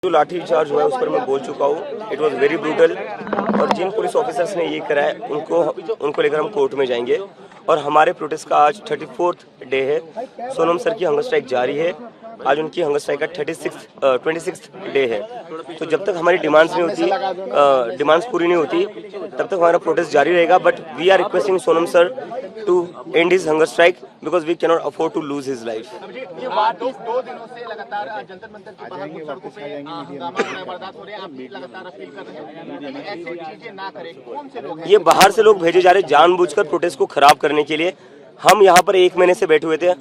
जो लाठी चार्ज हुआ है उस पर मैं बोल चुका हूँ। इट वॉज वेरी ब्रूटल और जिन पुलिस ऑफिसर्स ने ये करा है उनको लेकर हम कोर्ट में जाएंगे। और हमारे प्रोटेस्ट का आज 34th डे है। सोनम सर की हंगर स्ट्राइक जारी है। आज उनकी हंगर स्ट्राइक का 26th डे है। तो जब तक हमारी डिमांड्स नहीं होती, डिमांड्स पूरी नहीं होती, तब तक हमारा प्रोटेस्ट जारी रहेगा। But we are requesting Sonam sir to end his hunger strike because we can not afford to lose his life. ये बात दो दिनों से लगातार जंतर मंतर के बाहर कुछ सड़कों पे हंगामा हो रहा है, वारदात हो रहे हैं। आप भी लगातार अपील कर रहे हैं ऐसी चीजें ना करें। कौन से लोग हैं? ये बाहर से लोग भेजे जा रहे जानबूझकर प्रोटेस्ट को खराब करने के लिए। हम यहाँ पर 1 महीने से बैठे हुए थे,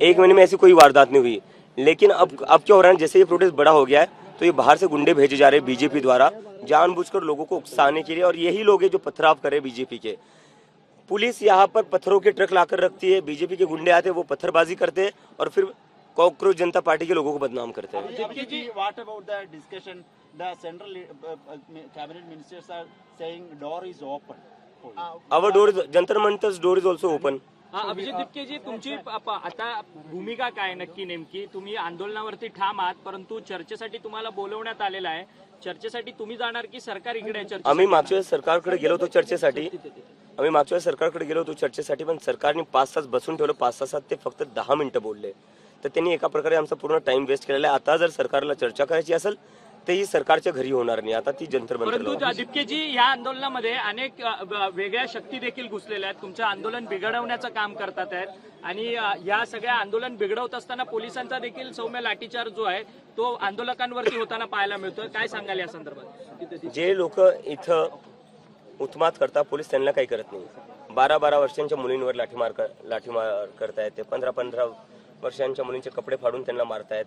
1 महीने में ऐसी कोई वारदात नहीं हुई। लेकिन अब क्या हो रहा है, जैसे ये प्रोटेस्ट बड़ा हो गया है तो ये बाहर से गुंडे भेजे जा रहे हैं बीजेपी द्वारा जानबूझकर लोगों को उकसाने के लिए। और यही लोग हैं जो पथराव करे बीजेपी के। पुलिस यहाँ पर पत्थरों के ट्रक लाकर रखती है, बीजेपी के गुंडे आते हैं, वो पत्थरबाजी करते हैं और फिर कॉकरोच जनता पार्टी के लोगों को बदनाम करते हैं। What about the discussion? The central cabinet ministers are saying door is open. Our door is Jantar मंतर's door is also open. Abhijit दिपकेजी, तुमची आता भूमिका काय नक्की नेमकी? तुम्ही आंदोलनावरती ठाम आहात, परंतु चर्चेसाठी तुम्हाला बोलवण्यात आलेलं आहे. चर्चेसाठी तुम्ही जाणार की सरकार इकडे आहे? आम्ही मागच्या वेळेस सरकारकडे गेलो होतो चर्चेसाठी, पण सरकारने 5 तास बसून ठेवलं. 5 तासात ते फक्त 10 मिनिटं बोलले. तर त्यांनी एका प्रकारे आमचा पूर्ण टाइम वेस्ट केलेला आहे. आता जर सरकारला चर्चा करायची असेल तर ही सरकारच्या घरी होणार नाही, आता ती जंतर मंतर. परंतु दिपकेजी, या आंदोलनामध्ये अनेक वेगळ्या शक्ती देखील घुसलेल्या आहेत, तुमचं आंदोलन बिघडवण्याचं काम करतात आहेत. आणि या सगळ्या आंदोलन बिघडवत असताना पोलिसांचा देखील सौम्य लाठीचार्ज जो आहे तो आंदोलकांवरती होताना पाहायला मिळतोय. काय सांगाल या संदर्भात? जे लोक इथं उत्मात करतात पोलीस त्यांना काही करत नाही. 12-12 वर्षांच्या मुलींवर लाठीमार करतायत ते. 15-15 वर्षांच्या मुलींचे कपडे फाडून त्यांना मारतायत.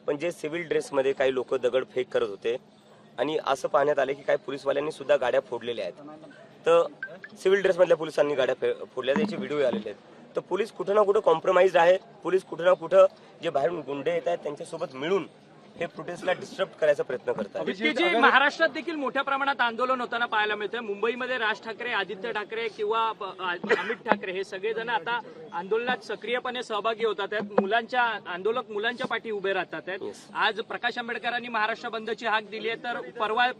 पण जे सिव्हिल ड्रेसमध्ये काही लोक दगडफेक करत होते आणि असं पाहण्यात आले की काही पोलीसवाल्यांनी सुद्धा गाड्या फोडलेल्या आहेत. तर सिव्हिल ड्रेसमधल्या पोलिसांनी गाड्या फोडल्या, त्याचे व्हिडिओ आलेले आहेत. तर पोलीस कुठं ना कुठं कॉम्प्रोमाइज आहे. पोलीस कुठं ना कुठं जे बाहेरून गुंडे येत आहेत त्यांच्यासोबत मिळून हे प्रोटेस्टला डिस्टर्ब करायचा प्रयत्न करतात. महाराष्ट्रात देखील मोठ्या प्रमाणात आंदोलन होताना पाहायला मिळतंय. मुंबईमध्ये राज ठाकरे, आदित्य ठाकरे किंवा अमित ठाकरे हे सगळेजण आता आंदोलनात सक्रियपणे सहभागी होतात आहेत. आंदोलक मुलांच्या पाठी उभे राहतात आहेत. आज प्रकाश आंबेडकरांनी महाराष्ट्र बंदची हाक दिली आहे, तर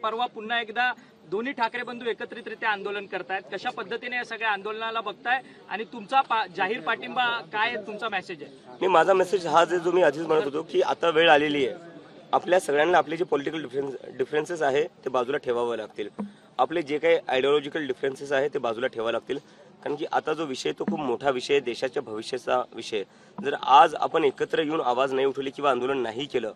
परवा पुन्हा एकदा दोन्ही ठाकरे बंधू एकत्रितरित्या आंदोलन करतायत. कशा पद्धतीने या सगळ्या आंदोलनाला बघताय आणि तुमचा जाहीर पाठिंबा काय तुमचा मेसेज आहे? माझा मेसेज हाच आहे जो मी आधीच म्हणत होतो की आता वेळ आलेली आहे. आपल्या सगळ्यांना आपले जे पॉलिटिकल डिफरन्सेस आहे ते बाजूला ठेवावे लागतील. आपले जे काही आयडिओलॉजिकल डिफरन्सेस आहे ते बाजूला ठेवावे लागतील. कारण की आता जो विषय तो खूप मोठा विषय आहे, देशाच्या भविष्याचा विषय. जर आज आपण एकत्र येऊन आवाज नाही उठवली किंवा आंदोलन नाही केलं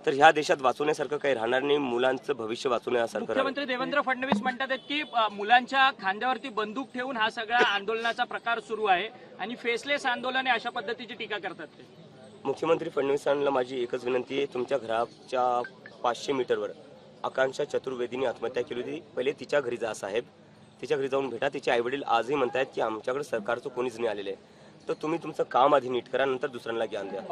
तर ह्या देशात वाचवण्यासारखं काही राहणार नाही. मुलांचं भविष्य वाचवण्यासारखं. मुख्यमंत्री देवेंद्र फडणवीस म्हणतात की मुलांच्या खांद्यावरती बंदूक ठेवून हा सगळा आंदोलनाचा प्रकार सुरू आहे आणि फेसलेस आंदोलन आहे अशा पद्धतीची टीका करतात ते. मुख्यमंत्री फडणवीसांना माझी एकच विनंती आहे, तुमच्या घराच्या 500 मीटरवर आकांक्षा चतुर्वेदीने आत्महत्या केली होती. पहिले तिच्या घरी जा साहेब, तिच्या घरी जाऊन भेटा. तिचे आईवडील आजही म्हणतायत की आमच्याकडे सरकारचं कोणीच नाही आलेलं आहे. तर तुम्ही तुमचं काम आधी नीट करा, नंतर दुसऱ्यांना ज्ञान द्या.